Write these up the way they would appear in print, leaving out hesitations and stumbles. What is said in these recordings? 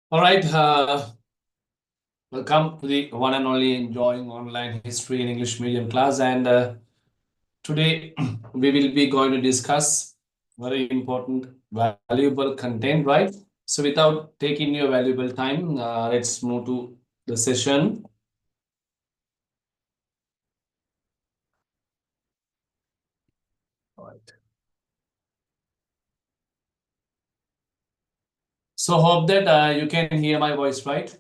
All right, welcome to the one and only Enjoying Online History in English Medium class. And today we will be going to discuss very important, valuable content, right? So without taking your valuable time, let's move to the session. All right. So hope that you can hear my voice, right?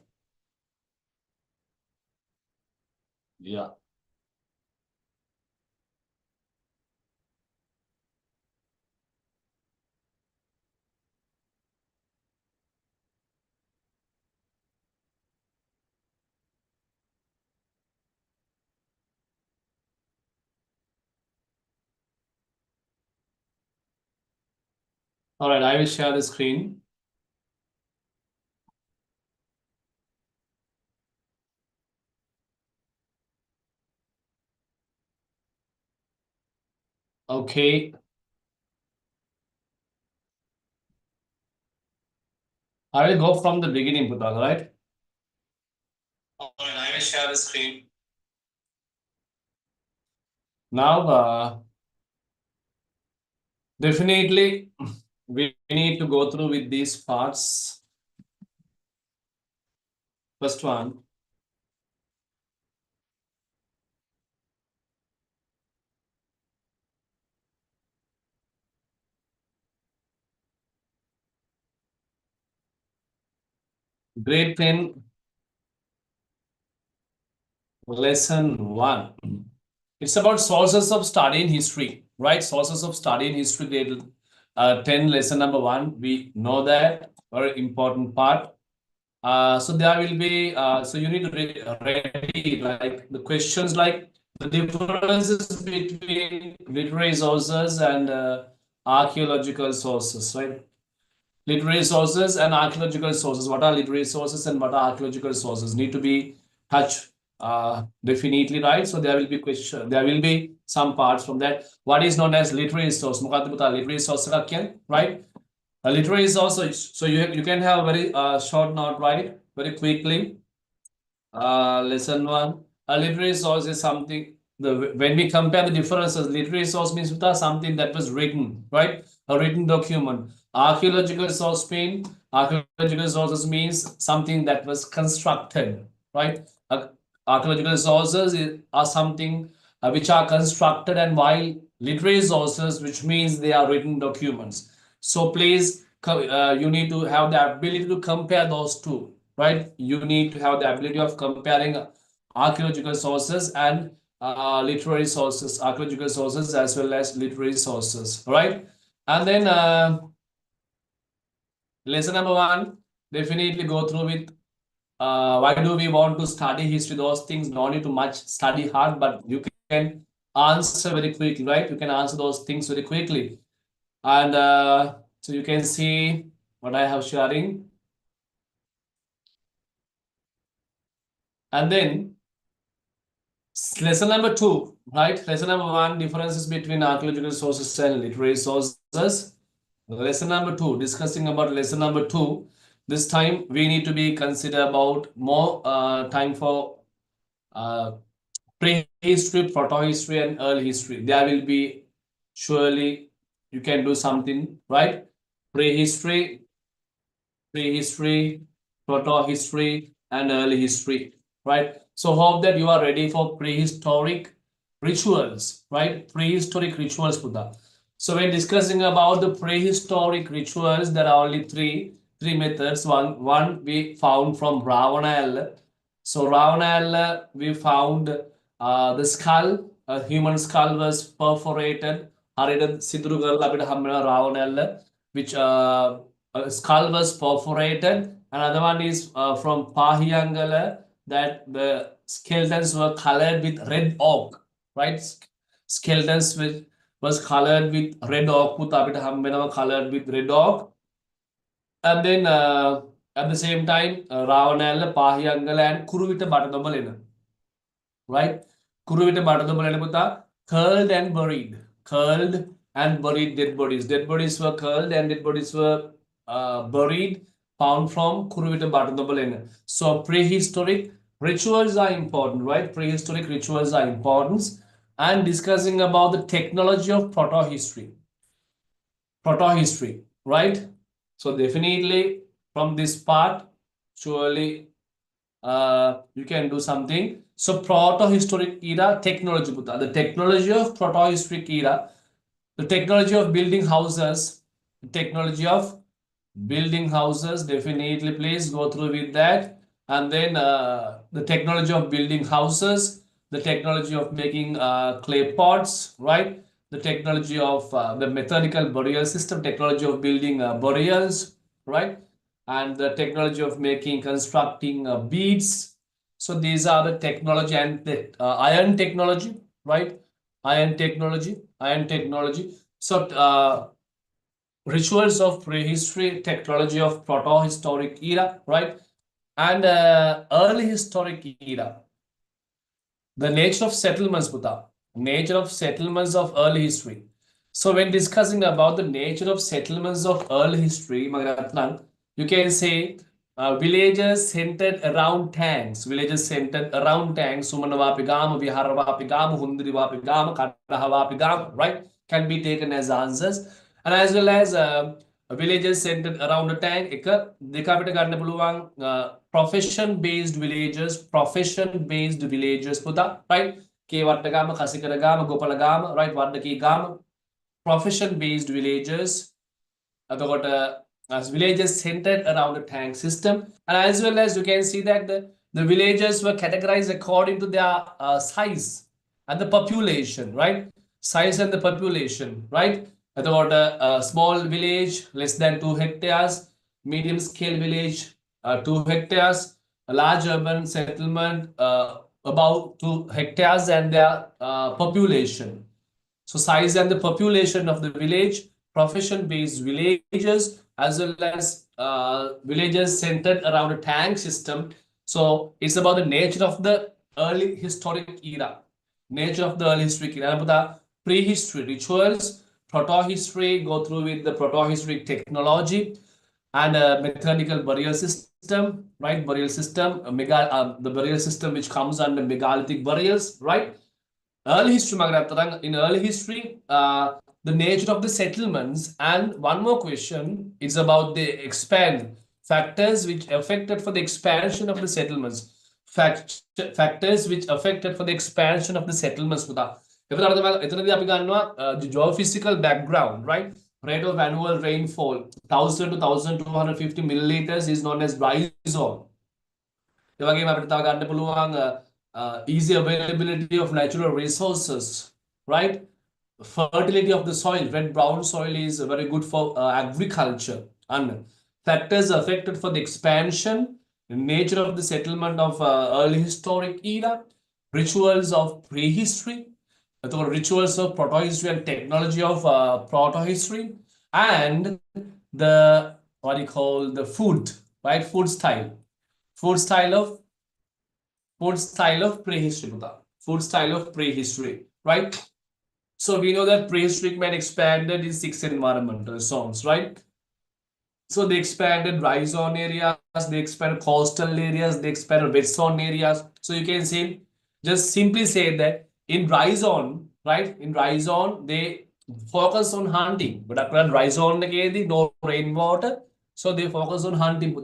Yeah. All right, I will share the screen. Okay. I will go from the beginning, Putal, all right? All right, I will share the screen. Now, definitely, we need to go through with these parts. First one, grade 10, lesson 1. It's about sources of study in history, right? Sources of study in history, grade 10, lesson number 1. We know that, very important part. So there will be, so you need to ready like the questions like the differences between literary sources and archaeological sources, right? Literary sources and archaeological sources. What are literary sources and what are archaeological sources? Need to be touched definitely, right? So there will be question. There will be some parts from that. What is known as literary source? Literary source, right? A literary source. So you can have a very short note, right? Very quickly. Lesson 1. A literary source is something, when we compare the differences, literary source means something that was written, right? A written document. Archaeological source means, archaeological sources means something that was constructed, right? Archaeological sources are something which are constructed, and while literary sources, which means they are written documents. So please, you need to have the ability to compare those two, right? You need to have the ability of comparing archaeological sources and literary sources, archaeological sources as well as literary sources, right? And then lesson number 1, definitely go through with why do we want to study history? Those things don't need to much study hard, but you can answer very quickly, right? You can answer those things very quickly. And so you can see what I have sharing. And then lesson number 2, right? Lesson number 1, differences between archaeological sources and literary sources. Lesson number 2, discussing about lesson number 2. This time we need to be consider about more time for uh, prehistory, proto-history, and early history. There will be surely you can do something, right? Prehistory, prehistory, proto-history, and early history, right? So hope that you are ready for prehistoric rituals, right? Prehistoric rituals, Buddha. So when discussing about the prehistoric rituals, there are only three methods. One we found from Ravana. So Ravana, we found the skull, a human skull was perforated. Haridan Sidrugal Labida Hamana Ravana, which a skull was perforated. Another one is from Pahiyangala, that the skeletons were colored with red oak, right? Skeletons was colored with red oak, colored with red oak. And then at the same time, Ravanella, Pahiyangala, and Kuruvita Batadamalena, right? Kuruvita Batadamalena, curled and buried. Curled and buried dead bodies. Dead bodies were curled and dead bodies were buried. found from Kuruvita Bhattandobalena. So prehistoric rituals are important, right? Prehistoric rituals are important. And discussing about the technology of proto-history, right? So definitely from this part, surely you can do something. So proto-historic era technology, the technology of proto-historic era, the technology of building houses, the technology of building houses, definitely please go through with that. And then the technology of building houses, the technology of making clay pots, right? The technology of the methodical burial system, technology of building burials, right? And the technology of making constructing beads. So these are the technology, and the iron technology, right? Iron technology. So rituals of prehistory, technology of proto-historic era, right? And early historic era. The nature of settlements, Buddha. Nature of settlements of early history. So when discussing about the nature of settlements of early history, Magaratnang, you can say villages centered around tanks. Villages centered around tanks. Sumanavapigam, Viharavapigam, Hundrivapigam, Kadahavapigam, right? Can be taken as answers. And as well as villages centered around a tank. Dekapita ගන්න පුළුවන් profession based villages පුතා right කේවට්ටගාම කසිකරගාම ගොපලගාම right වඩ්ඩකීගාම profession based villages got as villages centered around a tank system. And as well as you can see that the villages were categorized according to their size and the population, right? Size and the population, right? About a small village, less than 2 hectares, medium scale village, 2 hectares, a large urban settlement, about 2 hectares, and their population. So size and the population of the village, profession-based villages, as well as villages centered around a tank system. So it's about the nature of the early historic era. Nature of the early historic era. The prehistory rituals, proto-history, go through with the proto-historic technology and a mechanical burial system, right? Burial system, the burial system which comes under megalithic burials, right? Early history, in early history, the nature of the settlements, and one more question is about the expand factors which affected for the expansion of the settlements. Factors which affected for the expansion of the settlements. Geophysical background, right? Rate of annual rainfall, 1000 to 1250 milliliters is known as rhizome. Easy availability of natural resources, right? Fertility of the soil, red brown soil is very good for agriculture. And factors affected for the expansion, nature of the settlement of early historic era, rituals of prehistory, rituals of proto-history and technology of proto-history, and the what you call the food, right? Food style of prehistory, food style of prehistory, right? So we know that prehistoric man expanded in 6 environmental zones, right? So they expanded dry zone areas, they expanded coastal areas, they expanded wet zone areas. So you can say, just simply say that in dry zone, right? In dry zone, they focus on hunting. But after dry zone, no rainwater. So they focus on hunting.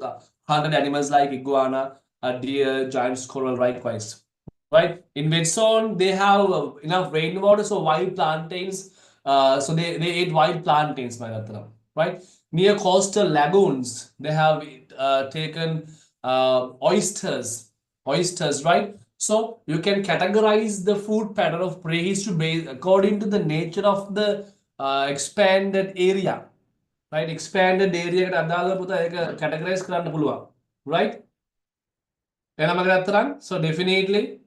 Hunted animals like iguana, deer, giant squirrel, likewise. Right? In wet zone, they have enough rainwater, so wild plantains. So they ate wild plantains, right? Near coastal lagoons, they have taken oysters, right? So you can categorize the food pattern of prehistory based according to the nature of the expanded area, right? Expanded area categorize right? So definitely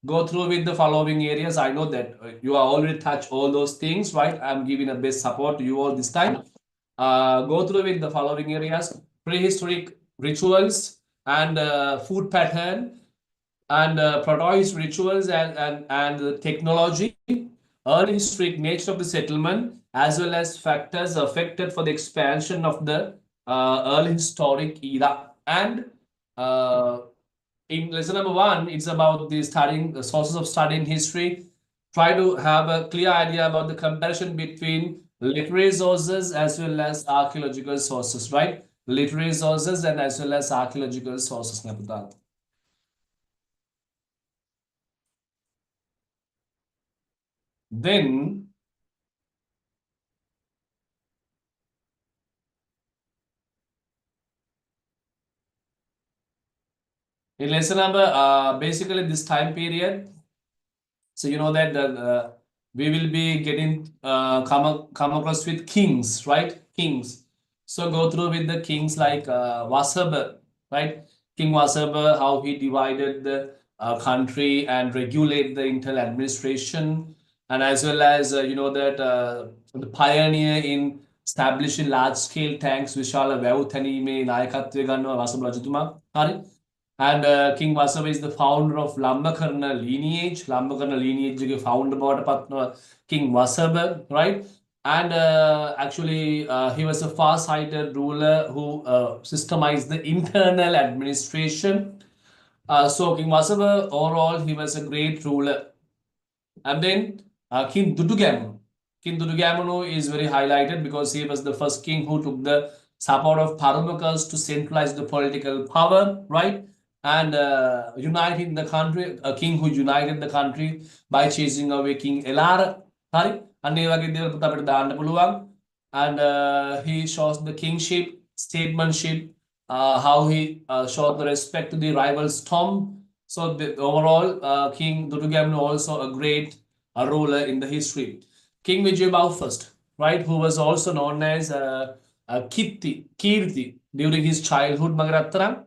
go through with the following areas. I know that you are already touched all those things, right? I'm giving a best support to you all this time. Go through with the following areas: prehistoric rituals and food pattern and proto rituals and the technology, early historic nature of the settlement, as well as factors affected for the expansion of the early historic era. And uh, in lesson number one, it's about the studying the sources of studying history. Try to have a clear idea about the comparison between literary sources as well as archaeological sources, right? Literary sources and as well as archaeological sources. Then in lesson number, basically this time period. So you know that we will be getting come across with kings, right? Kings. So go through with the kings like Vasabha, right? King Vasabha, how he divided the country and regulate the internal administration, and as well as you know that the pioneer in establishing large scale tanks, විශාල වැව් තැනීමේ නායකත්වය ගන්නවා Vasabha රජතුමා. හරි. And King Vasava is the founder of Lambakarna lineage. Lambakarna lineage is founder about King Vasava, right? And actually, he was a far-sighted ruler who systemized the internal administration. So King Vasava, overall, he was a great ruler. And then King Dudugamunu. King Dudugamunu is very highlighted because he was the first king who took the support of Parumakas to centralize the political power, right? And uniting the country, a king who united the country by chasing away King Elara. Hari? And he shows the kingship, statesmanship, how he showed the respect to the rival Storm. So the overall, King Dudugamnu also a great ruler in the history. King Vijayabhau first, right, who was also known as Kirti during his childhood, Magaratram.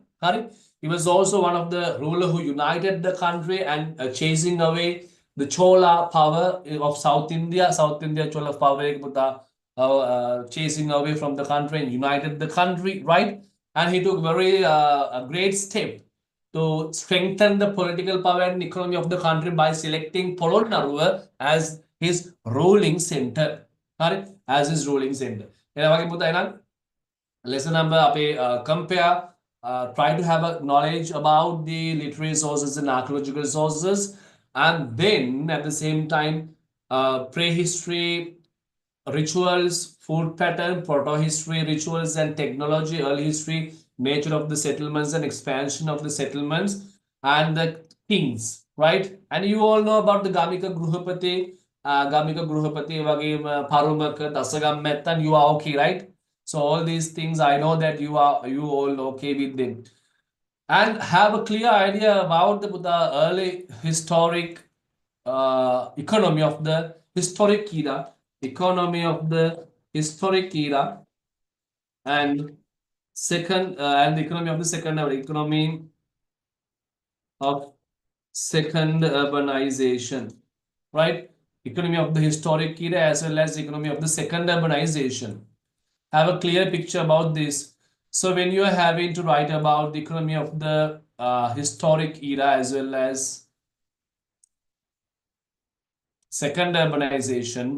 He was also one of the ruler who united the country and chasing away the Chola power of South India. South India Chola power chasing away from the country and united the country, right? And he took very a great step to strengthen the political power and economy of the country by selecting Polonnaruwa as his ruling center. As his ruling center. Lesson number compare, try to have a knowledge about the literary sources and archaeological sources, and then at the same time prehistory rituals, food pattern, proto-history rituals and technology, early history, nature of the settlements and expansion of the settlements, and the kings, right? And you all know about the Gamika Gruhapati, Parumaka, Dasagam and you are okay, right? So all these things, I know that you all okay with them. And have a clear idea about the early historic economy of the historic era, economy of the historic era, and and the economy of the second era, economy of second urbanization, right? Economy of the historic era as well as economy of the second urbanization. Have a clear picture about this. So when you are having to write about the economy of the historic era as well as second urbanization,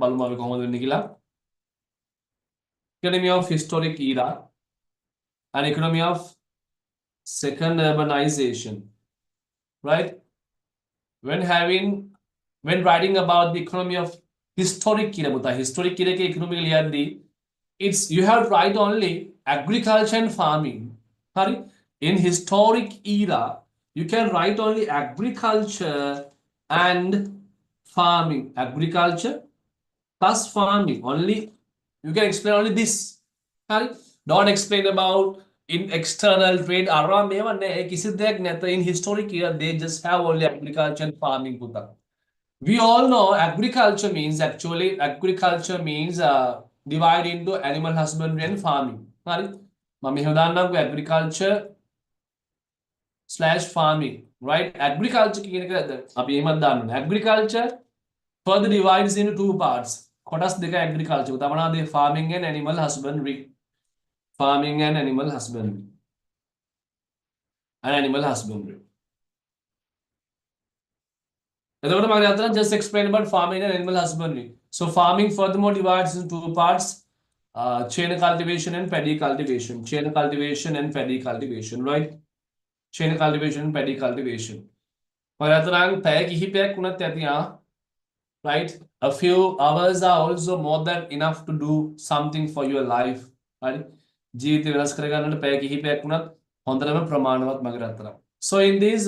economy of historic era and economy of second urbanization, right? When having when writing about the economy of historic era, historic era ke economy liya it's you have to write only agriculture and farming. Sorry, in historic era, you can write only agriculture and farming. Agriculture plus farming. Only you can explain only this. Sorry, don't explain about in external trade. Aram in historic era, they just have only agriculture and farming. We all know agriculture means divide into animal husbandry and farming. Mami agriculture slash farming, right? Agriculture agriculture further divides into two parts. Kotas deka agriculture. The farming and animal husbandry. Farming and animal husbandry. And animal husbandry. Just explain about farming and animal husbandry. So farming furthermore divides into two parts. chain cultivation and paddy cultivation. Chain cultivation and paddy cultivation, right? Chain cultivation and paddy cultivation. Paratarang tag hipek kunat right? A few hours are also more than enough to do something for your life. Right? ජීවිතය වෙනස් කරගන්නට පැය කිහිපයක් වුණත් හොඳටම ප්‍රමාණවත් මගේ රත්තරන්. So in this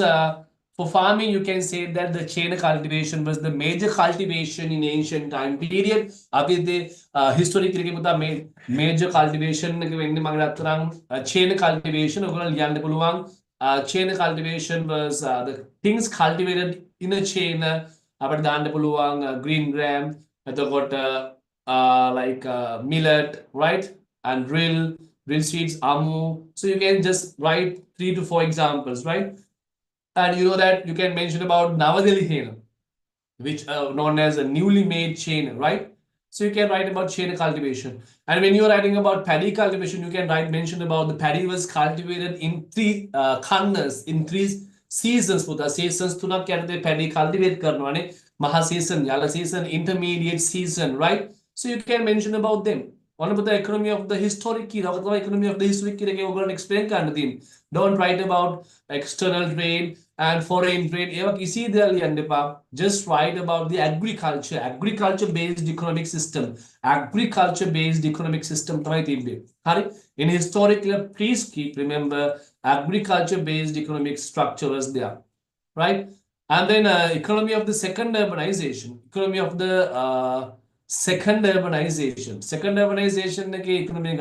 for farming you can say that the chain cultivation was the major cultivation in ancient time period. අපි historically පුතා major cultivation එක වෙන්නේ මගේ රත්තරන් chain cultivation ඔයගොල්ලෝ ලියන්න පුළුවන්. Chain cultivation was the things cultivated in a chain අපිට දාන්න පුළුවන් green gram එතකොට like millet right and drill seeds amu so you can just write 3 to 4 examples right and you know that you can mention about Navadeli Hena which known as a newly made chain, right? So you can write about chain cultivation. And when you're writing about paddy cultivation, you can mention about the paddy was cultivated in three khannas, in three seasons. Puta seasons තුනක් යටතේ paddy cultivate කරනවානේ. Maha season, Yala season, intermediate season, right? So you can mention about them. One about the economy of the historic era, the economy of the historic era, we're going to explain kind of thing. Don't write about external trade and foreign trade. Just write about the agriculture-based economic system. Agriculture-based economic system. In historical, please keep remember agriculture-based economic structure was there, right? And then economy of the second urbanization. Economy of the second urbanization. Second urbanization economy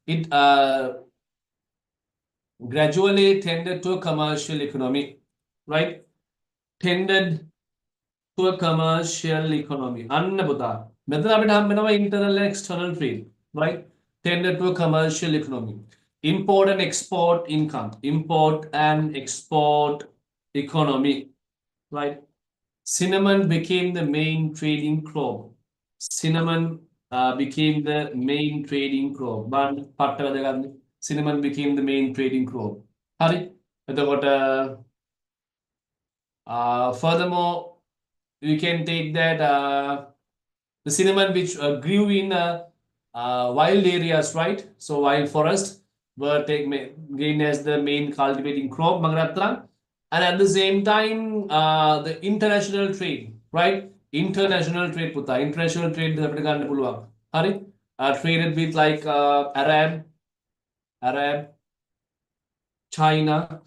it gradually tended to a commercial economy, right? Tended to a commercial economy. Annabuta. Internal and external trade, right? Tended to a commercial economy. Import and export income. Import and export economy, right? Cinnamon became the main trading crop. Cinnamon became the main trading crop. Cinnamon became the main trading crop. Furthermore, you can take that the cinnamon which grew in wild areas, right? So wild forest were gained as the main cultivating crop, and at the same time, the international trade, right? International trade, puta. International trade, traded with like Arab, China,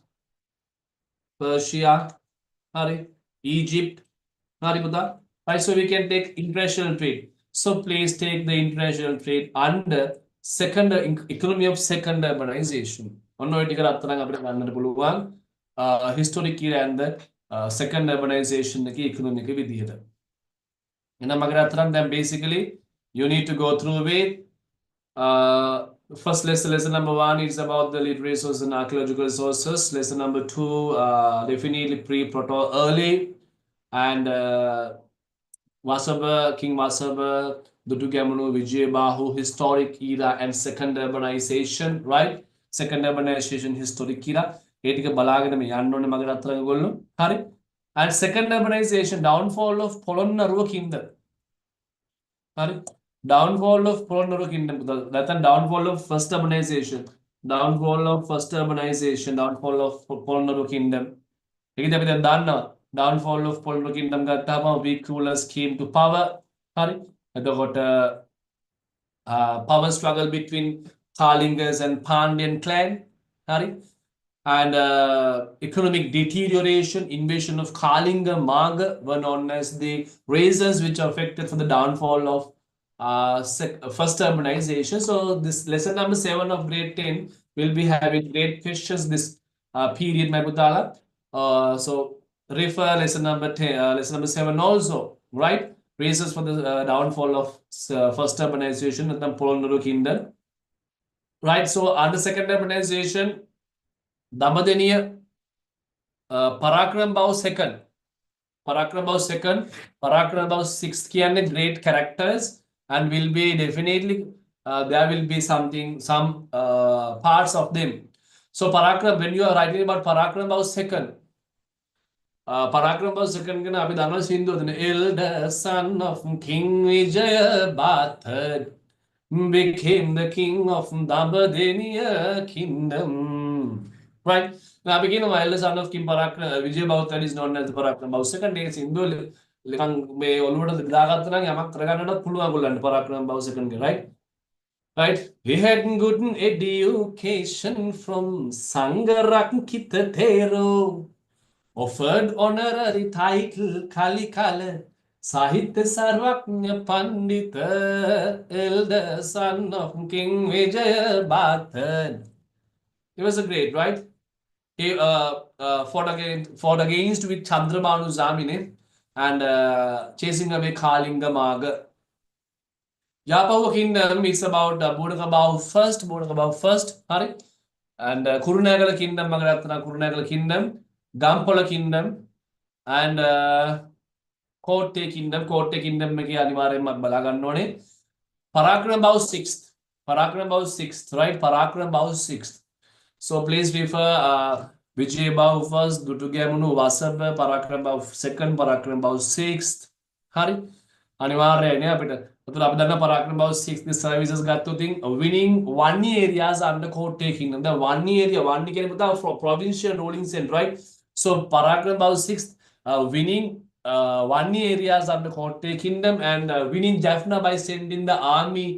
Persia, Egypt, right? So we can take international trade. So please take the international trade under second economy of second urbanization. Historic era and the second urbanization economic vidhiyata. Then basically you need to go through with first lesson number 1 is about the literary sources and archaeological sources. Lesson number 2 definitely pre-proto early and Vasaba, King Vasaba, Dutugamunu, Vijayabahu, historic era and second urbanization, right? Second urbanization historic era. And second urbanization, downfall of Polonnaruwa kingdom. Downfall of Polonnaruwa kingdom. That's a downfall of first urbanization. Downfall of first urbanization. Downfall of Polonnaruwa kingdom. Downfall of Polonnaruwa kingdom. Weak rulers came to power. Power struggle between Kalingas and Pandyan clan. And economic deterioration, invasion of Kalinga, Maga were known as the reasons which are affected for the downfall of first urbanization. So this lesson number 7 of grade 10 will be having great questions this period, my Butala. So refer lesson number 10, lesson number 7 also, right? Reasons for the downfall of first urbanization and the Polonnaruwa kingdom. Right, so under second urbanization, Damadeniya, Parakram Bao second, Parakram Bao second, Parakram Bao sixth great characters, and will be definitely there will be some parts of them. So Parakram, when you are writing about Parakram Bao second, Parakram Bao second can Abhidana Sindhu, the elder son of King Vijaya Bhattad. became the king of Dabadeniya kingdom. Right? Now, begin a eldest son of King Parakram, Vijay Bhavatan is known as the Parakram Bhav. Second day, Sindhu, may Olwood the Dagatran, Yamak Raganada, Puluagul and Parakram Bhav second day, right? Right? He had good education from Sangarak Kitatero, offered honorary title Kalikala, Sahitya Sarvaknya Pandita, elder son of King Vijaya Bhathan. He was a great, right? He fought against with Chandrabanu Zamine and chasing away Kalinga Maga. Yapawa kingdom is about Bodhagabao first, Hari. And Kurunagala kingdom, Magaratana Kurunagala kingdom, Gampola kingdom, and Kotte kingdom, Meki Animare Balaganone. Parakram Bao sixth, right? Parakram Bao sixth. So please refer Vijay Bao first, Dutugamunu, Vasab, Parakram Bao second, Parakram Bao sixth. Hari. අනිවාර්යයෙන් අපිට අතන අපි දන්න පරාක්‍රම බව 6 the services ගත්තොත් winning one areas under Kotte kingdom the one area one කියන්නේ පුතා provincial ruling center right so පරාක්‍රම බව 6 winning one areas under Kotte kingdom and winning Jaffna by sending the army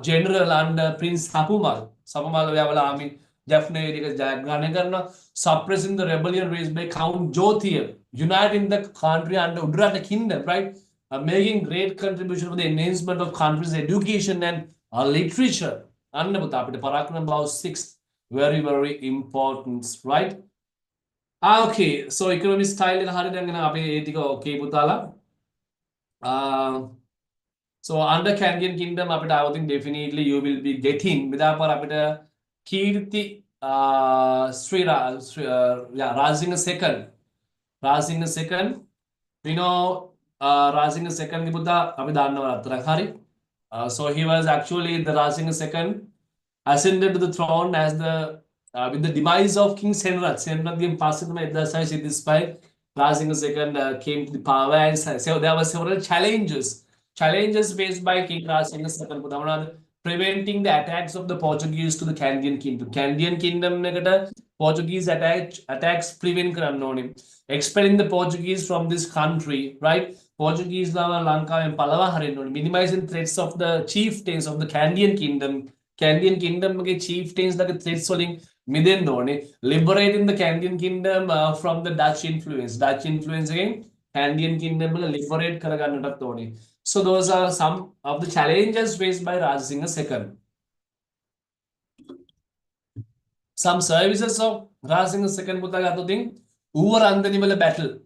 general under Prince Sapumal යවලා army Jaffna area ජයග්‍රහණය කරනවා suppressing the rebellion raised by Count Jyothir uniting the country under Udurata kingdom right making great contribution for the enhancement of country's education and literature. And Parakram Bhav 6, very, very important, right? Okay, so economic style in okay, Putala. So under Kandyan kingdom, I think definitely you will be getting Kirti Rajing a second. We know Rajing second so he was actually the Rajing second ascended to the throne as the with the demise of King Senrat. Senrat game passed this by Rajing second came to the power and so there were several challenges faced by King Rajing second preventing the attacks of the Portuguese to the Kandyan kingdom. Kandyan kingdom Portuguese attacks prevent expelling the Portuguese from this country, right? Portuguese Lanka and Pallava minimizing threats of the chieftains of the Kandyan kingdom. Kandyan kingdom chieftains like threats liberating the Kandyan kingdom from the Dutch influence. Dutch influence again, Kandyan kingdom liberate Karaganatatoni. So those are some of the challenges faced by Rajasingha II. Some services of Rajasingha II Puttagato Uvarandanivala battle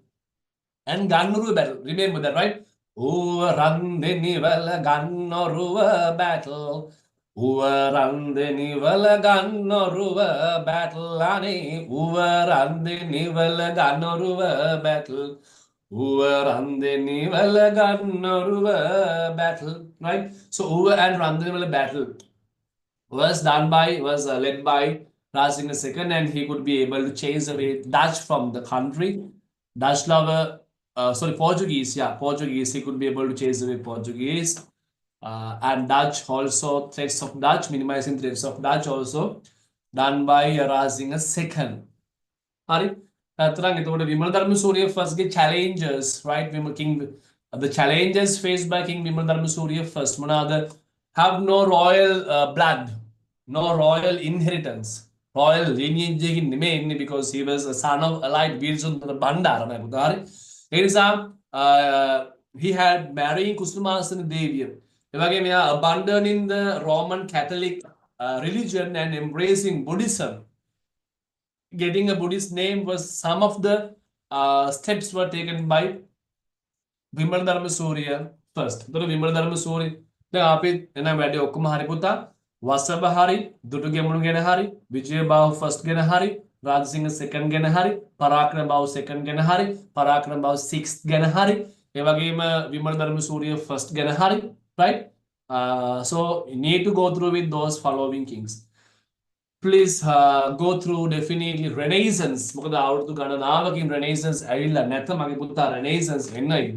and Ganuru battle. Remember that, right? Uvarandanivala Ganuru battle. Uvarandanivala Ganuru battle. Uvarandanivala Ganuru battle. Uvarandanivala Ganuru battle. Right? So Uva and Randanivala battle was led by Rajasingha II, and he could be able to chase away Dutch from the country. Portuguese, Portuguese. He could be able to chase away Portuguese and Dutch also. Threats of Dutch, minimizing threats of Dutch also done by Rajasingha II. Hari, Vimal Dharmasuriya first get challenges, right? The challenges faced by King Vimal Dharmasuriya first. Have no royal blood, no royal inheritance. Royal lineage mainly because he was a son of allied Virsundara Bandara. He had marrying Kusumasana Devi. Abandoning the Roman Catholic religion and embracing Buddhism. Getting a Buddhist name was some of the steps were taken by Vimal Dharmasuriya first. Vimal Dharmasuriya Vasabha Hari, Dutugamunu Gena Hari, Vijay Bao first Gena Hari, Rajasingha second Gena Hari, Parakram Bao second Gena Hari, Parakram Bao sixth Gena Hari, Evagima Vimal Dharmasuriya first Gena Hari, right? So you need to go through with those following kings. Please go through definitely Renaissance. Out to Gananawa King Renaissance, Ayla Natha Renaissance, Renaissance,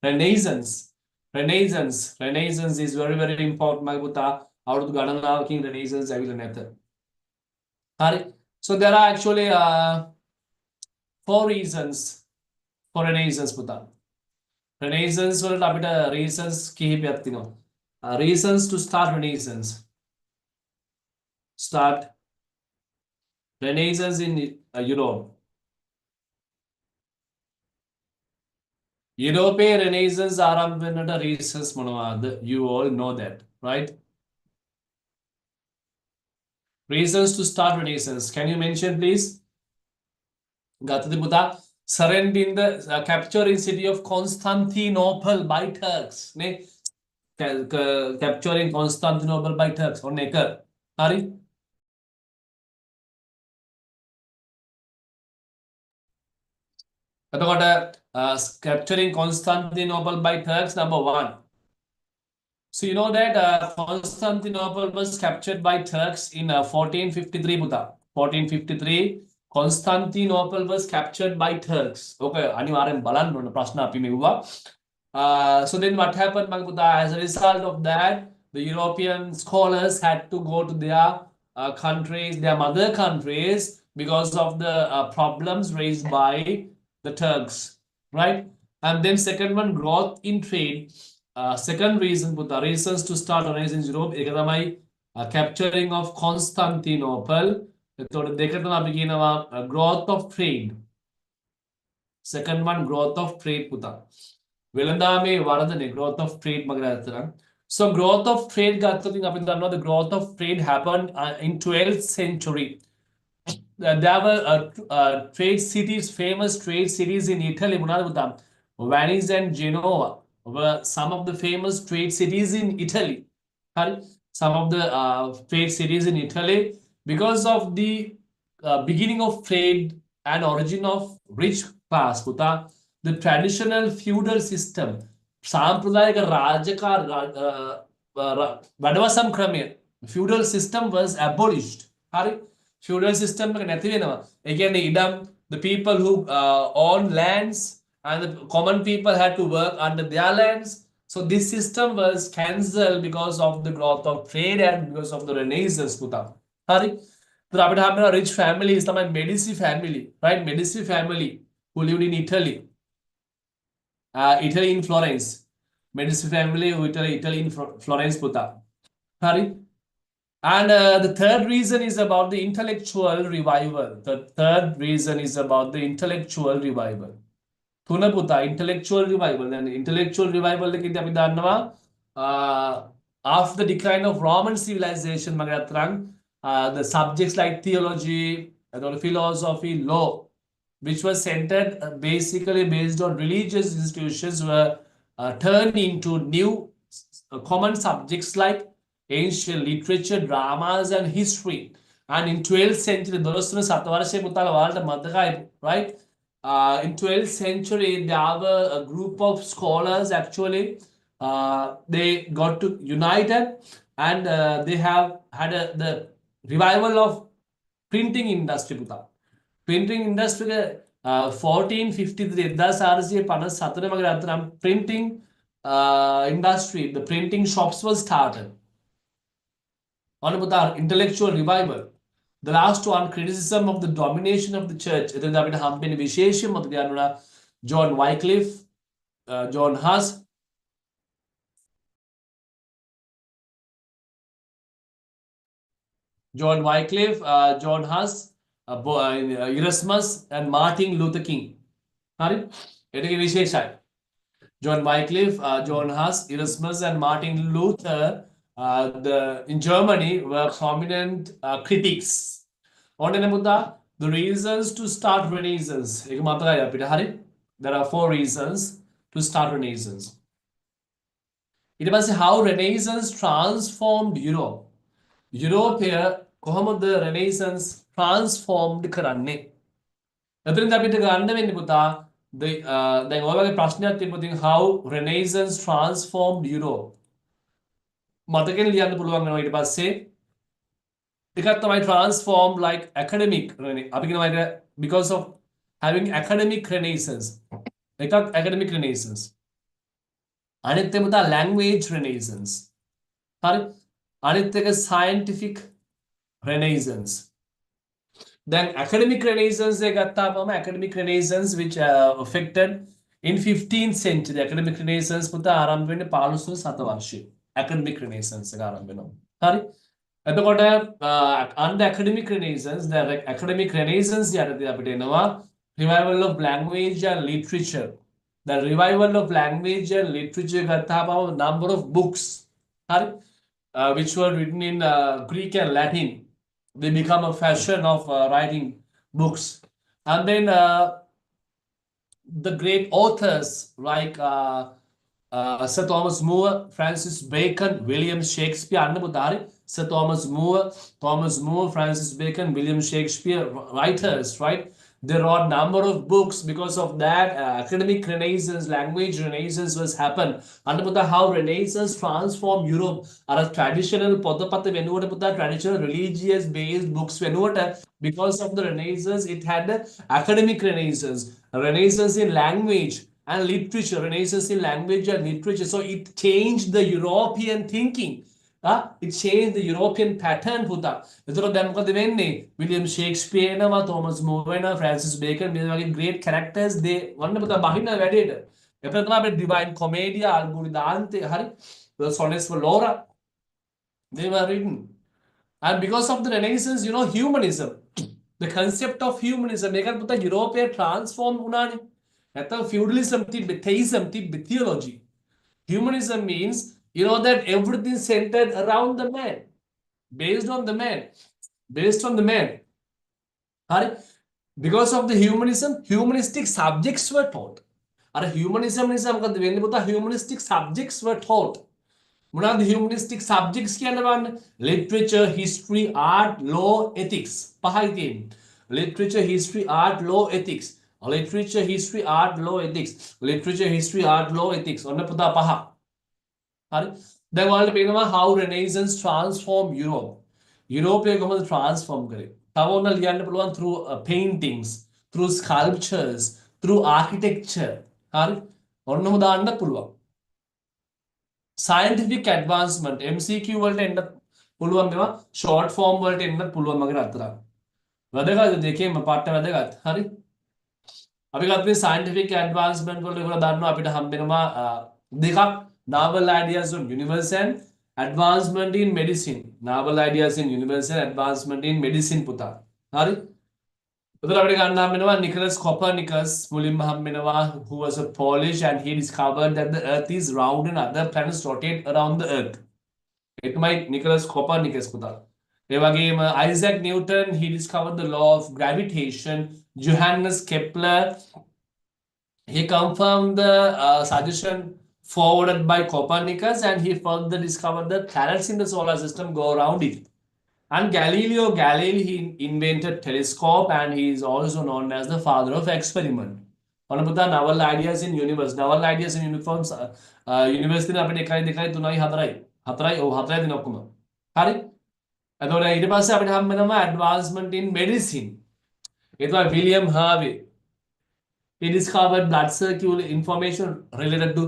Renaissance. Renaissance is very, very important. මගේ පුතා අවුරුදු ගණනාවකින් Renaissance ඇවිල්ලා නැත. හරි. So there are actually 4 reasons for Renaissance පුතා. Renaissance වලට අපිට reasons කිහිපයක් තියෙනවා. Reasons to start Renaissance. Start Renaissance in Europe. European Renaissance ආරම්භ වෙන්නට reasons මොනවාද? You all know that, right? Reasons to start Renaissance. Can you mention, please? ගතදී පුතා surrendering the capturing city of Constantinople by Turks. නේ capturing Constantinople by Turks. ඔන්න එක. හරි. එතකොට capturing Constantinople by Turks, number 1. So you know that Constantinople was captured by Turks in 1453 පුතා. 1453 Constantinople was captured by Turks. Okay, අනිවාර්යෙන් බලන්න ඕන ප්‍රශ්න අපි මෙව්වා. So then what happened මගේ පුතා, as a result of that the European scholars had to go to their countries, their mother countries, because of the problems raised by the Turks, right? And then second one, growth in trade. Second reason, the reasons to start Renaissance in Europe, එක තමයි capturing of Constantinople. එතකොට දෙක තමයි අපි කියනවා growth of trade. Second one, growth of trade පුතා. වෙළඳාමේ වර්ධනය, growth of trade මගට අතරන්. So growth of trade ගත්තොත් අපි දන්නවා the growth of trade happened in 12th century. There were trade cities, famous trade cities in Italy. Venice and Genoa were some of the famous trade cities in Italy. Some of the trade cities in Italy, because of the beginning of trade and origin of rich class, the traditional feudal system, සාම්ප්‍රදායික රාජකාර වැඩවසම් ක්‍රමය, feudal system was abolished. හරි. Feudal system එක නැති වෙනවා. ඒ කියන්නේ ඉඩම්, the people who own lands and the common people had to work under their lands. So this system was cancelled because of the growth of trade and because of the Renaissance පුතා. හරි. So අපිට හම්බෙනවා rich families තමයි Medici family, right? Medici family who lived in Italy. Italy in Florence. Medici family who Italy in Florence puta. Hari. And the third reason is about the intellectual revival. The third reason is about the intellectual revival. Tuna puta, intellectual revival. And intellectual revival lekindi api dannawa after the decline of Roman civilization magatrang the subjects like theology, philosophy, law, which was centered basically based on religious institutions, were turned into new common subjects like ancient literature, dramas, and history. And in 12th century, right? In 12th century, there were a group of scholars actually. They got to united, and they have had the revival of printing industry. Printing industry 1453 printing industry, the printing shops was started. On about intellectual revival. The last one, criticism of the domination of the church. John Wycliffe, John Huss, John Wycliffe, John Huss, Erasmus, and Martin Luther King. John Wycliffe, John Huss, Erasmus, and Martin Luther in Germany were prominent critics. The reasons to start Renaissance. There are 4 reasons to start Renaissance. It was how Renaissance transformed Europe. Europe here, කොහොමද Renaissance transformed කරන්නේ? එතනින් අපිට ගන්න වෙන්නේ පුතා දැන් ඔය වගේ ප්‍රශ්නයක් තිබුණොත් how Renaissance transformed Europe. මතකෙන් ලියන්න පුළුවන් වෙනවා ඊට පස්සේ. එකක් තමයි transform like academic. අපි කියනවා ඒක because of having academic Renaissance. එකක් academic Renaissance. අනිත් එක පුතා language renaissance. හරි. අනිත් එක scientific renaissance. Then academic renaissance එක ගත්තාම academic renaissance which affected in 15th century. academic renaissance පුතා ආරම්භ වෙන්නේ 15 සතවර්ෂයේ. academic renaissance එක ආරම්භ වෙනවා. හරි. එතකොට under academic renaissance the academic renaissance යටතේ අපිට එනවා revival of language and literature. The revival of language and literature ගත්තාම number of books හරි which were written in Greek and Latin. They become a fashion of writing books. And then the great authors like Sir Thomas More, Francis Bacon, William Shakespeare, Sir Thomas More, Francis Bacon, William Shakespeare, writers, right? They wrote number of books because of that. Academic renaissance, language renaissance was happened. And how Renaissance transformed Europe. Our traditional traditional religious based books because of the Renaissance, it had the academic renaissance, a renaissance in language and literature, renaissance in language and literature. So it changed the European thinking. It changed the European pattern පුතා. එතකොට දැන් මොකද වෙන්නේ? William Shakespeare එනවා, Thomas more එනවා, Francis bacon මේ වගේ great characters they වන්න පුතා බහින්න වැඩේට. එතන තමයි අපේ ඩිවයින් කොමේඩියා, අල්බුනි දාන්තේ හරි, සොනෙට්ස් for Laura they were written. And because of the Renaissance, you know, humanism, the concept of humanism මේකත් පුතා යුරෝපයේ transform වුණානේ. නැත්නම් feudalism තිබ්බේ, theism තිබ්බේ, theology. Humanism means you know that everything centered around the man, based on the man, based on the man. Because of the humanism, humanistic subjects were taught. Humanism is humanistic subjects were taught. What the humanistic subjects? Literature, history, art, law, ethics. Literature, history, art, law, ethics. Literature, history, art, law, ethics. Literature, history, art, law, ethics. Then world peenawa how Renaissance transformed Europe. Europe එක කොහොමද transform කරේ? තව ඔන්න ලියන්න පුළුවන් through paintings, through sculptures, through architecture. හරි? ඔන්නම දාන්න පුළුවන්. Scientific advancement MCQ වලට එන්න පුළුවන් මේවා short form වලට එන්න පුළුවන් මගේ අතරක්. වැදගත් දෙකේම පාඩට වැදගත්. හරි? අපි ගත්තේ scientific advancement වල ඒගොල්ලෝ දන්නවා අපිට හම්බෙනවා දෙකක් novel ideas on universe and advancement in medicine. Novel ideas in universe and advancement in medicine පුතා. හරි? එතකොට අපිට ගන්න හම්බෙනවා Nicholas Copernicus මුලින්ම හම්බෙනවා who was a Polish and he discovered that the earth is round and other planets rotate around the earth. ඒ තමයි Nicholas Copernicus පුතා. ඒ වගේම Isaac Newton he discovered the law of gravitation. Johannes Kepler he confirmed the suggestion forwarded by Copernicus and he further discovered that planets in the solar system go around it. And Galileo Galilei he invented telescope and he is also known as the father of experiment. Onaputha novel ideas in universe. Novel ideas in universe universe din apite 1 2 3 4යි 4යි ඔව් 4යි දින ඔක්කොම. හරි? එතකොට ඊට පස්සේ අපිට හම්බ වෙනවා advancement in medicine. ඒ තමයි William Harvey. He discovered blood circulation information related to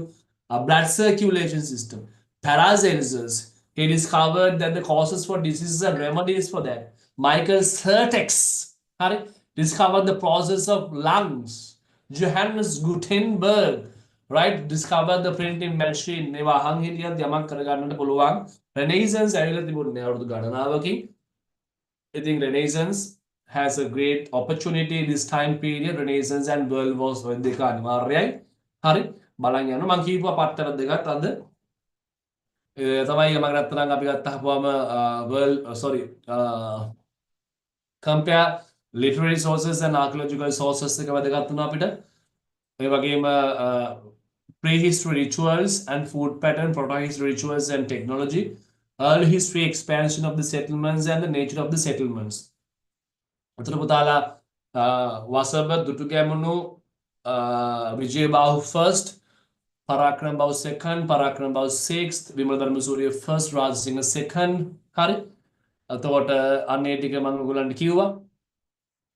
a blood circulation system. Paracelsus, he discovered that the causes for diseases and remedies for that. Michael Sertex discovered the process of lungs. Johannes Gutenberg, right, discovered the printing machine. Renaissance, I think Renaissance has a great opportunity this time period. Renaissance and World Wars right? බලන් යනවා මම කියපුවා පත්තර දෙකක් අද තමයි මම ගත්තා අපි ගත්තාම compare literary sources and archaeological sources එක වැදගත් වෙනවා අපිට ඒ වගේම prehistory rituals and food pattern, proto-history rituals and technology, early history expansion of the settlements and the nature of the settlements. අතන පුතාලා වසබ Dutugemunu Vijayabahu first, Parakram Bahu second, Parakram Bahu sixth, Vimal Dharmasuriya first, Raj Singh second. හරි? එතකොට අන්නේ ටික මම ඔයගොල්ලන්ට කිව්වා.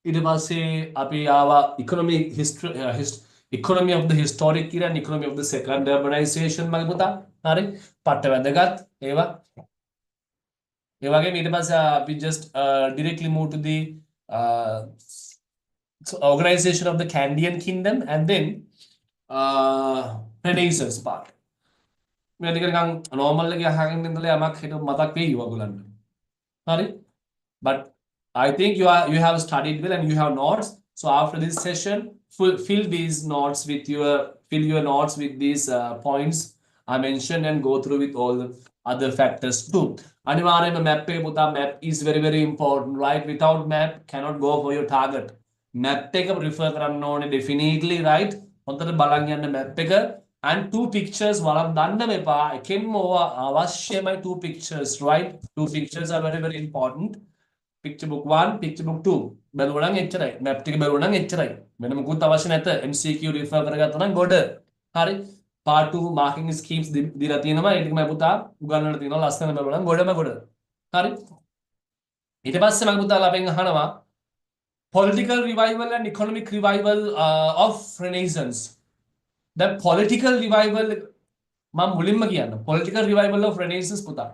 ඊට පස්සේ අපි ආවා economic economy of the historic era and economy of the second urbanization මගේ පුතා හරි පට්ට වැදගත් ඒවා ඒ වගේම ඊට පස්සේ we just directly move to the organization of the Candian kingdom and then Renaissance part මේ දෙක නිකන් normal එකේ අහගෙන ඉඳලා යමක් හිතුව මතක් වෙයි ඔයගොල්ලන්ට හරි but I think you have studied well and you have notes. So after this session, fill these notes with fill your notes with these points I mentioned and go through with all the other factors too. අනිවාර්යයෙන්ම map එක පුතා map is very important, right? Without map cannot go for your target. Map එක refer කරන්න ඕනේ definitely, right? හොඳට බලන් යන්න map එක and two pictures වලක් දන්න මෙපා එකෙන්ම අවශ්‍යමයි two pictures, right? Two pictures are very important. Picture book 1, picture book 2. බැලුවා නම් එච්චරයි. map ටික බැලුවා නම් එච්චරයි. වෙන මොකුත් අවශ්‍ය නැත. MCQ refer කරගත්තා නම් ගොඩ. හරි. part 2 marking schemes දීලා තියෙනවා. ඒ ටික මම පුතා උගන්වන්න තියෙනවා. ලස්සන බැලුවා නම් ගොඩම ගොඩ. හරි. ඊට පස්සේ මම පුතාලා අපෙන් අහනවා political revival and economic revival of Renaissance. The political revival මම මුලින්ම කියන්න. Political revival of Renaissance පුතා.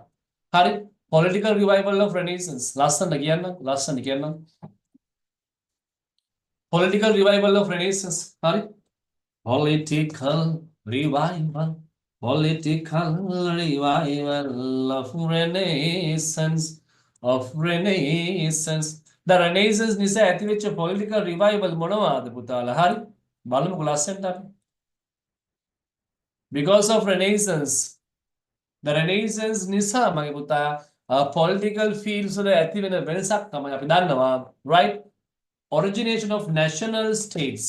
හරි. Political revival of Renaissance. ලස්සන කියන්න. Political revival of Renaissance. හරි. Political revival. Political revival of Renaissance. The Renaissance නිසා ඇතිවෙච්ච political revival මොනවාද පුතාලා? හරි. බලමුකෝ ලස්සනට අපි. Because of Renaissance. The Renaissance නිසා මගේ පුතා political fields වල ඇති වෙන වෙනසක් තමයි අපි දන්නවා, right? Origination of national states.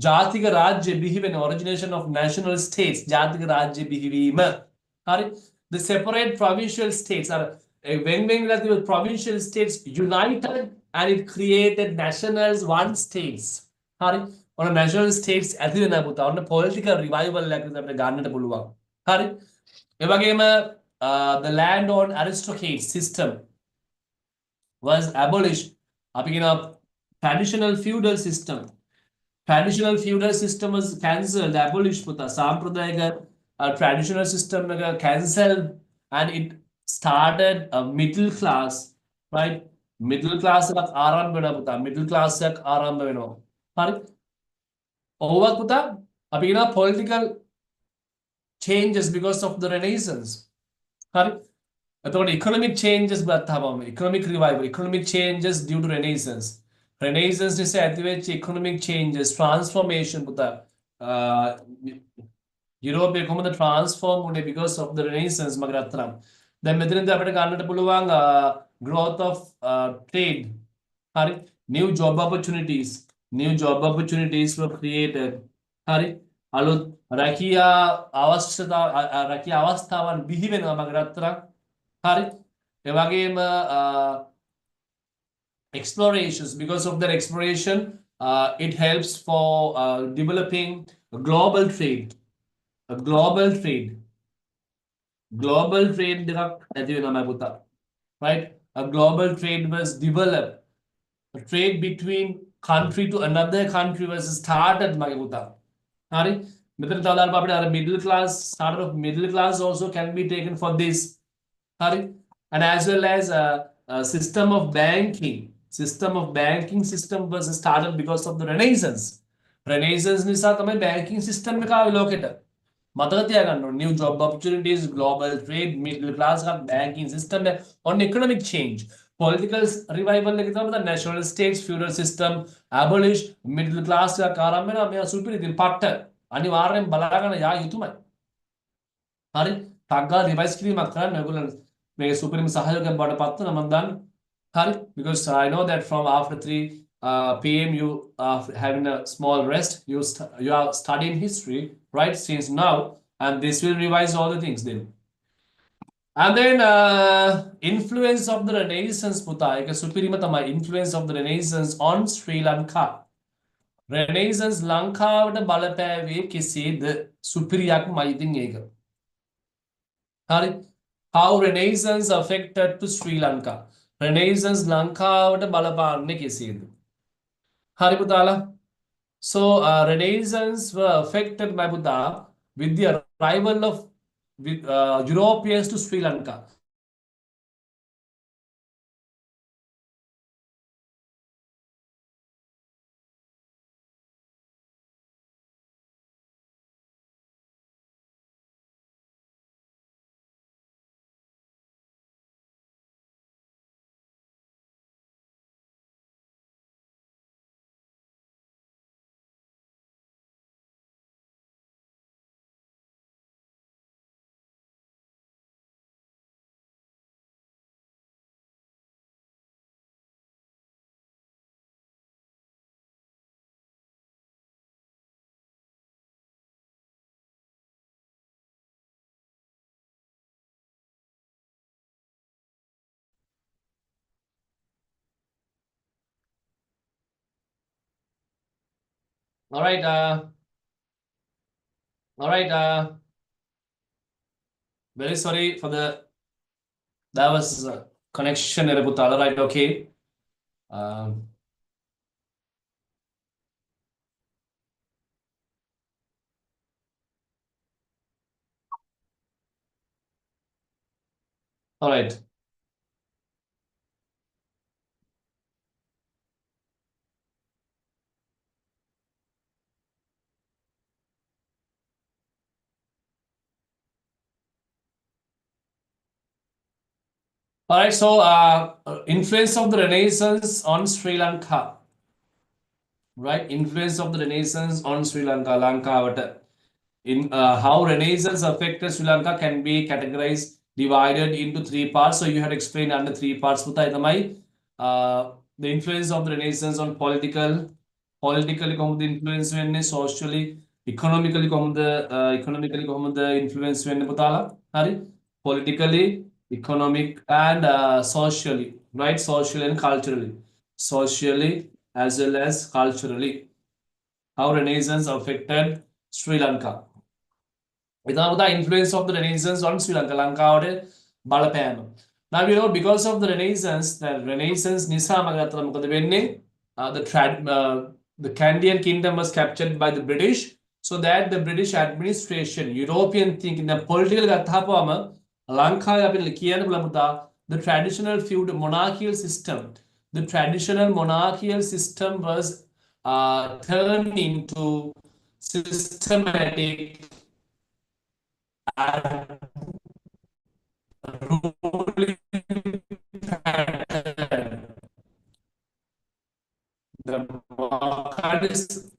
ජාතික රාජ්‍ය බිහි වෙන origination of national states. ජාතික රාජ්‍ය බිහිවීම. හරි? The separate provincial states are when the provincial states united and it created nationals one states. හරි? ඔන්න national states ඇති වෙන පුතා. ඔන්න political revival එකක් අපිට ගන්නට පුළුවන්. හරි? ඒ වගේම the land on aristocrate system was abolished. අපි කියන traditional feudal system. Traditional feudal system was cancelled, abolished පුතා. සාම්ප්‍රදායික traditional system එක cancelled and it started a middle class, right? Middle class එකක් ආරම්භ වෙනවා පුතා. Middle class එකක් ආරම්භ වෙනවා. හරි? ඕවත් පුතා අපි කියන political changes because of the Renaissance. හරි? එතකොට economic changes ගත්තාම economic revival, economic changes due to Renaissance. Renaissance නිසා ඇතිවෙච්ච economic changes, transformation පුතා. යුරෝපයේ කොහොමද transform වුනේ because of the Renaissance මගේ අත්තරම්. දැන් මෙතනදී අපිට ගන්නට පුළුවන් growth of trade. හරි? New job opportunities were created. හරි? අලුත් රැකියා අවස්ථාවන් බිහි වෙනවා මගේ අත්තරම්. හරි? ඒ වගේම explorations, because of that exploration it helps for developing a global trade දෙකක් ඇති වෙනවා මගේ පුතා. Right? A global trade was developed. A trade between country to another country was started මගේ පුතා. හරි? මෙතන තවදාල් අපිට අර middle class, started of middle class also can be taken for this. හරි? And as well as a system of banking system was started because of the Renaissance. Renaissance නිසා තමයි banking system එක ආවේ ලෝකෙට. මතක තියාගන්න ඕනේ. New job opportunities, global trade, middle class banking system on economic change. Political revival එක තමයි national states feudal system abolished, middle class එක ආරම්භ වෙනවා. මෙයා සුපිරි ඉතින් පට්ට අනිවාර්යෙන් බලාගෙන යා යුතුමයි. හරි? ටග්ගා රිවයිස් කිරීමක් කරන්න ඔයගොල්ලෝ මේ සුපිරිම සහයෝගයක් බවට පත් වෙනවා මම දන්නේ. හරි? Because I know that from after 3 p.m. you are having a small rest. You are studying history, right? Since now, and this will revise all the things then. And then influence of the Renaissance පුතා. ඒක සුපිරිම තමයි influence of the Renaissance on Sri Lanka. Renaissance ලංකාවට බලපෑවේ කෙසේද? සුපිරියක්මයි ඉතින් ඒක. හරි? How Renaissance affected to Sri Lanka. Renaissance ලංකාවට බලපාන්නේ කෙසේද? හරි පුතාලා? So Renaissance were affected by Buddha with the arrival of Europeans to Sri Lanka. All right. All right. Very sorry for that was connection error. All right. Okay. Um, all right. All right. So influence of the Renaissance on Sri Lanka. Right. Influence of the Renaissance on Sri Lanka. Lanka. In how Renaissance affected Sri Lanka can be categorized, divided into three parts. So you had explained under three parts. The influence of the Renaissance on politically come the influence when socially, economically come the influence when putala. Hari, politically, economic and socially, right? Socially and culturally, socially as well as culturally. How Renaissance affected Sri Lanka. Without the influence of the Renaissance on Sri Lanka, Lanka Balapam. Now you know because of the Renaissance Nisa Magatam the Candian kingdom was captured by the British, so that the British administration, European thinking, the political Gathapama, Lanka the traditional feud monarchical system. The traditional monarchical system was turned into systematic ruling pattern. The market is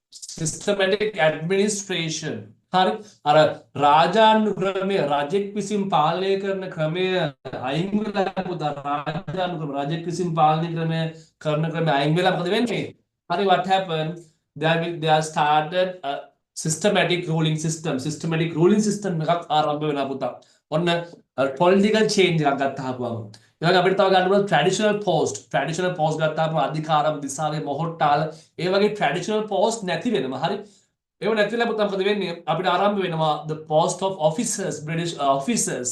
systematic administration. හරි අර රාජානුක්‍රමය රජෙක් විසින් පාලනය කරන ක්‍රමය අයින් වෙලා පුතා රාජානුක්‍රම රජෙක් විසින් පාලනය කරන ක්‍රමය අයින් වෙලා මොකද වෙන්නේ හරි what happened they are started a systematic ruling system එකක් ආරම්භ වෙනවා පුතා ඔන්න political change එකක් ගත්තාම ඊළඟ අපිට තව ගන්න පුළුවන් traditional post ගත්තාම අධිකාරම් දිසාවේ මොහොට්ටාල ඒ වගේ traditional post නැති වෙනවා හරි ඒව නැතිලා පුතා මොකද වෙන්නේ අපිට ආරම්භ වෙනවා the post of officers British officers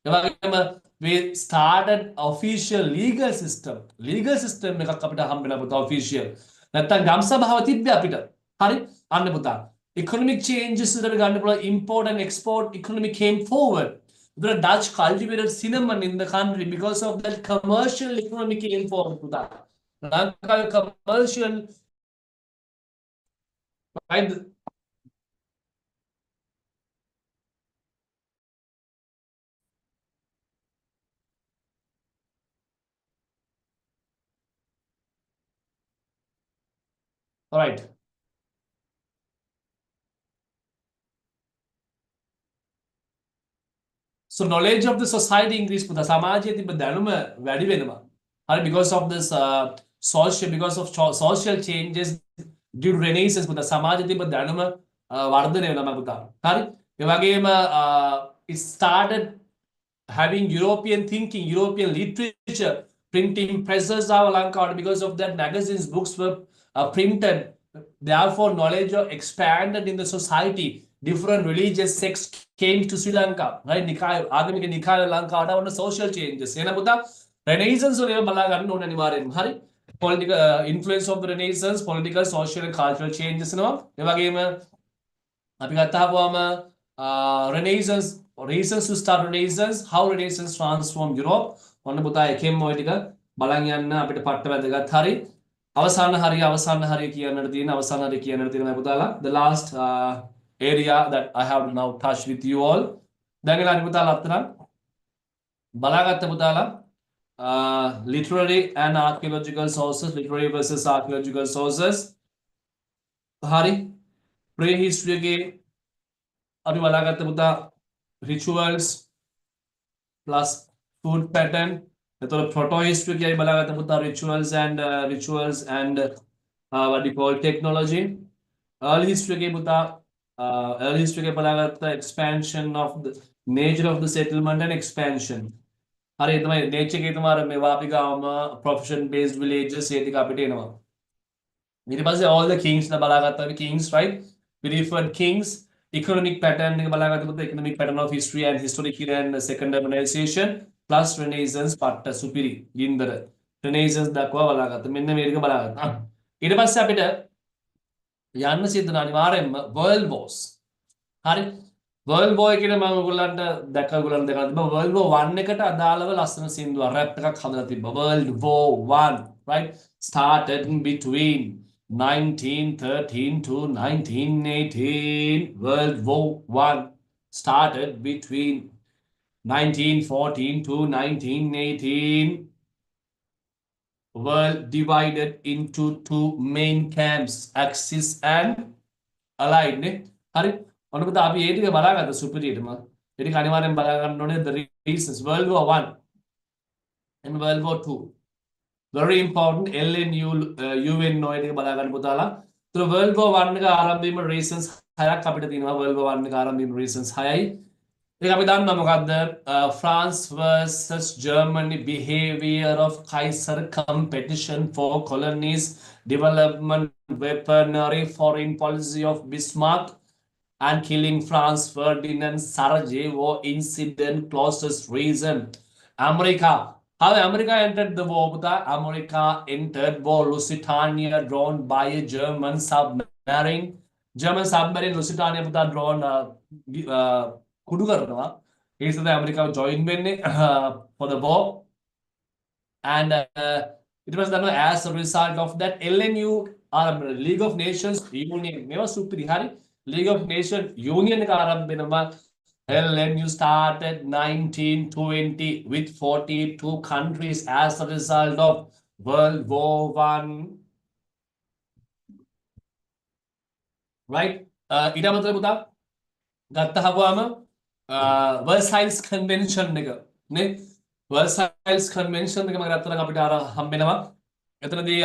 ඒ වගේම we started official legal system එකක් අපිට හම්බ වෙනවා පුතා official නැත්තම් ගම් සභාව තිබ්බේ අපිට හරි අන්න පුතා economic changes that we got import and export economy came forward the Dutch cultivated cinnamon in the country because of that commercial economy came forward puta commercial right all right. So knowledge of the society increase පුතා සමාජයේ තිබ්බ දැනුම වැඩි වෙනවා. හරි because of this social changes due to renaissance පුතා සමාජයේ තිබ්බ දැනුම වර්ධනය වෙනවා පුතා. හරි. ඒ වගේම it started having European thinking, European literature, printing presses are Lanka because of that magazines, books were printed. Therefore, knowledge expanded in the society. Different religious sects came to Sri Lanka. Right? ආගමික නිකාය ලංකාවට වුණ social changes. එන පුතා Renaissance වල ඒවා බලා ගන්න ඕන අනිවාර්යෙන්ම. හරි? political influence of the Renaissance, political, social, and cultural changes. ඒ වගේම අපි ගත්තාම Renaissance reasons to start Renaissance, how Renaissance transformed Europe. ඔන්න පුතා එකෙන්ම ওই ටික බලන් යන්න අපිට පට්ට වැදගත්. හරි. අවසාන හරිය කියන්නට තියෙන අවසාන හරිය කියන්නට තියෙනවා පුතාලා. The last area that I have now touched with you all. දැන් එලා පුතාලා අත්තරන් බලාගත්ත පුතාලා literary and archaeological sources, literary versus archaeological sources. hari prehistory ke abhi balagatta puta rituals plus food pattern. එතකොට protohistory ke abhi balagatta puta rituals and what do you call technology. Early history ke puta early history ke balagatta expansion of the nature of the settlement and expansion. හරි තමයි nature එකේ තමයි මේ වාපිගාම profession based villages ඒ ටික අපිට එනවා. ඊට පස්සේ all the kings ලා බලාගත්තා අපි kings right we referred kings economic pattern එක බලාගත්තොත් economic pattern of history and historical and second urbanization plus renaissance පට්ට සුපිරි ගින්දර renaissance දක්වා බලාගත්තා මෙන්න මේ ටික බලාගත්තා. ඊට පස්සේ අපිට යන්න සිද්ධ වෙන අනිවාර්යෙන්ම world wars. හරි World War එකේ මම ඔයගොල්ලන්ට දැක්ක ඔයගොල්ලන් දැකලා තිබ්බා World War 1 එකට අදාළව ලස්සන සින්දුවක් රැප් එකක් හදලා තිබ්බා World War 1 right started between 1913 to 1918 World War 1 started between 1914 to 1918 world divided into two main camps Axis and Allied නේ හරි ඔන්න පුතා අපි ඒ ටික බලාගත්තා සුපිරියටම. ඒ ටික අනිවාර්යෙන් බලා ගන්න ඕනේ the reasons World War 1 and World War 2. Very important LNU UN ඔය ටික බලා ගන්න පුතාලා. ඒතර World War 1 එක ආරම්භ වීම reasons 6ක් අපිට තියෙනවා. World War 1 එක ආරම්භ වීම reasons 6යි. ඒක අපි දන්නවා මොකද්ද? France versus Germany behavior of Kaiser competition for colonies development weaponry foreign policy of Bismarck and killing Franz Ferdinand Sarajevo incident closest reason. America. How America entered the war? America entered war Lusitania drawn by a German submarine. German submarine Lusitania drawn kudu karanawa. Here's the America joined for the war. And it was done as a result of that LNU League of Nations Union. Never super hari. League of Nations Union ka arambh වෙනවා LNU started 1920 with 42 countries as a result of World War 1 right ඊට අමතරව පුතා ගත්තහම Versailles Convention එක නේ Versailles Convention එක මම ගත්තා නම් අපිට අර හම්බෙනවා එතනදී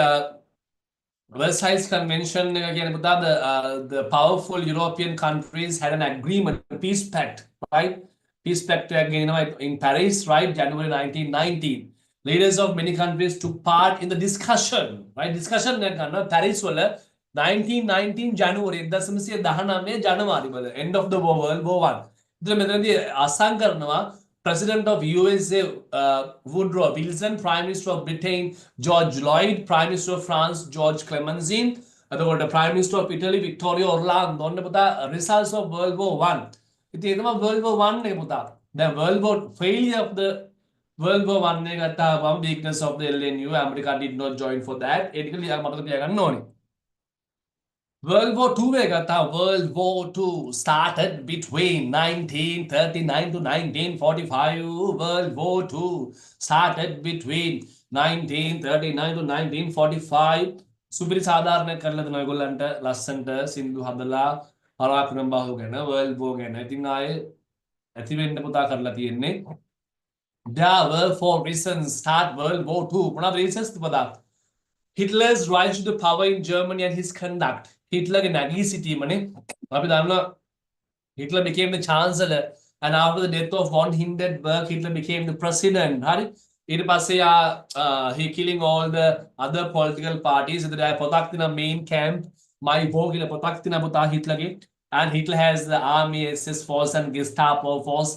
Versailles Convention the powerful European countries had an agreement, a peace pact, right? Peace pact again in Paris, right? January 1919. Leaders of many countries took part in the discussion, right? Discussion Paris 1919 January, 1919 January, end of the war, World War 1. President of USA Woodrow Wilson, Prime Minister of Britain George Lloyd, Prime Minister of France George Clemenceau, the Prime Minister of Italy Vittorio Orlando. Results of World War 1. It is World War 1 the World War failure of the World War 1 one weakness of the LNU. America did not join for that. World War II World War II started between 1939 to 1945. World War II started between 1939 to 1945. සුපිරි සාධාරණ කරලා දෙනවා ඒගොල්ලන්ට ලස්සන්ට සින්දු හදලා පරාක්‍රම බහුව ගැන World War ගැන. ඉතින් ආයේ ඇති වෙන්න පුතා කරලා තියෙන්නේ. There were 4 reasons start World War II. මොනවාද reasons පුතා? Hitler's rise to the power in Germany and his conduct. Hitler නැගී සිටීමනේ අපි දන්නවා Hitler became the chancellor and after the death of von Hindenburg Hitler became the president hari ඊට පස්සේ he killing all the other political parties in the පොතක් තියෙන main camp my war කියලා පොතක් තියෙන පුතා Hitlerගේ and Hitler has the army SS force and Gestapo force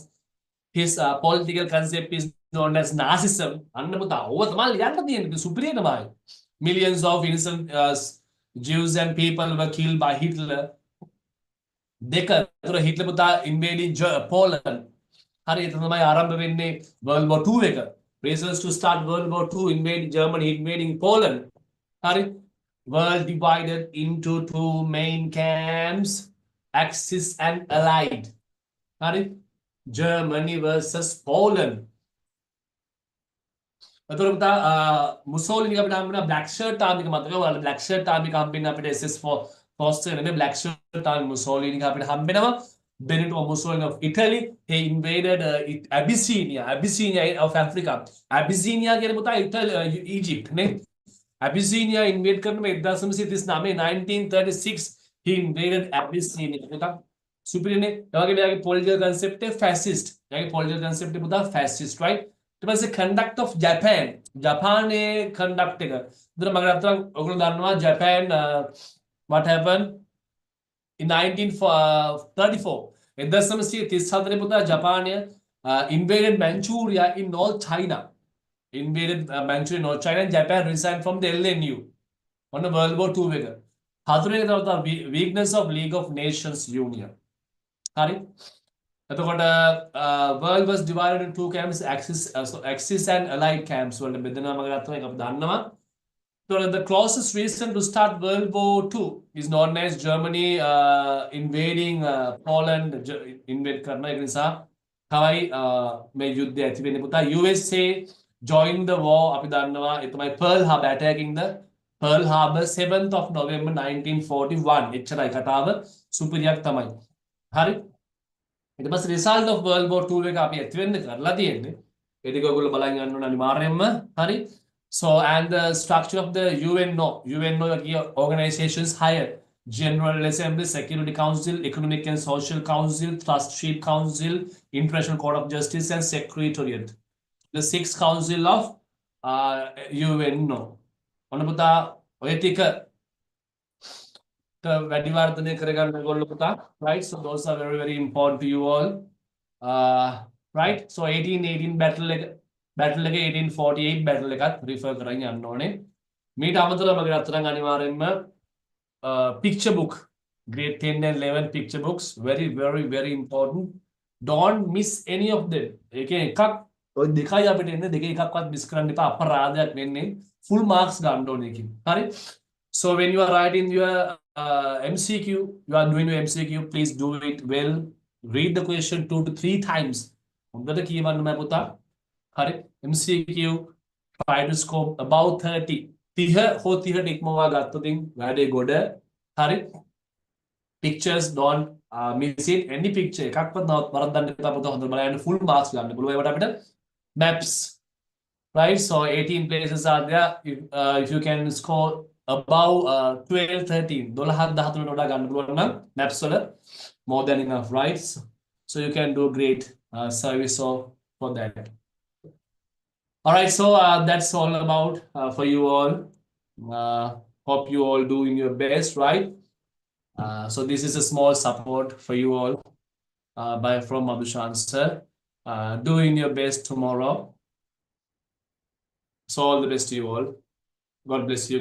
his political concept is known as Nazism අන්න පුතා ඕව තමයි ලියන්න තියෙන්නේ සුපිරිය තමයි Millions of innocent Jews and people were killed by Hitler. දෙක තුර හිට්ලර් පුතා invading Poland. හරි එතන තමයි ආරම්භ වෙන්නේ World War 2 එක. Reasons to start World War 2 invading Germany invading Poland. හරි world divided into two main camps Axis and Allied. හරි Germany versus Poland. එතකොට පුතා මුසෝලිනි අපිට හම්බ වෙනවා black shirt army එක මතකද ඔයාලා black shirt army එක හම්බ වෙන අපිට SS4 force එක නෙමෙයි black shirt army මුසෝලිනි එක අපිට හම්බ වෙනවා Benito Mussolini of Italy he invaded Abyssinia of Africa Abyssinia කියන පුතා Egypt නේ Abyssinia invade කරන මේ 1936 he invaded Abyssinia පුතා සුපිරිනේ ඒ වගේ මෙයාගේ political concept එක fascist එයාගේ political concept එක පුතා fascist right it was the conduct of Japan Japan conduct එක උදේට මම අතන ඔයගොල්ලෝ දන්නවා Japan what happened in 1934 1934 පුතා ජපානය invaded Manchuria in North China invaded Manchuria in North China and Japan resigned from the LNU on the World War II එක හතරවෙනි තමයි weakness of League of Nations Union හරි එතකොට world was divided into two camps Axis and Allied camps වලට බෙදෙනවා මම ගත්තා ඒක අපි දන්නවා so the closest reason to start World War II is known as Germany invading Poland invade කරන එක නිසා තමයි මේ යුද්ධය ඇති වෙන්නේ පුතා USA joined the war අපි දන්නවා ඒ තමයි Pearl Harbor attacking the Pearl Harbor 7th of November 1941 එච්චරයි කතාව සුපිරියක් තමයි හරි ඊට පස්සේ result of World War II එක අපි ඇති වෙන්න කරලා තියෙන්නේ ඒ ටික ඔයගොල්ලෝ බලන් ගන්න ඕන අනිවාර්යයෙන්ම හරි so and the structure of the UNO key organizations higher General Assembly Security Council Economic and Social Council Trusteeship Council International Court of Justice and Secretariat the sixth council of UNO ඔන්න පුතා ඔය ටික වැඩි වර්ධනය කරගන්න ඕගොල්ලෝ පුතා right so those are very very important to you all right so 1818 battle එක 1848 battle එකත් refer කරගෙන යන්න ඕනේ මීට අමතරව මගේ අතරන් අනිවාර්යෙන්ම picture book grade 10 and 11 picture books very very very important don't miss any of them ඒකේ එකක් ඔය දෙකයි අපිට එන්නේ දෙකේ එකක්වත් මිස් කරන්න එපා අපරාධයක් වෙන්නේ full marks ගන්න ඕනේ එකකින් හරි so when you are writing your MCQ you are doing your MCQ please do it well read the question 2 to 3 times හොඳට කියවන්න මම පුතා හරි MCQ try to score about 30 30 හෝ 30ට ඉක්මවා ගත්තොතින් වැඩේ ගොඩ හරි pictures don't miss it any picture එකක්වත් වරද්දන්න එපා පුතා හොඳට බලන්න full marks ගන්න පුළුවන් ඒවට අපිට maps right so 18 places are there if you can score above 12 13 12 13 වඩා ගන්න පුළුවන් නම් maps වල more than enough right so you can do great service for that all right so that's all about for you all hope you all doing your best right so this is a small support for you all from Madhushan sir doing your best tomorrow so all the best to you all God bless you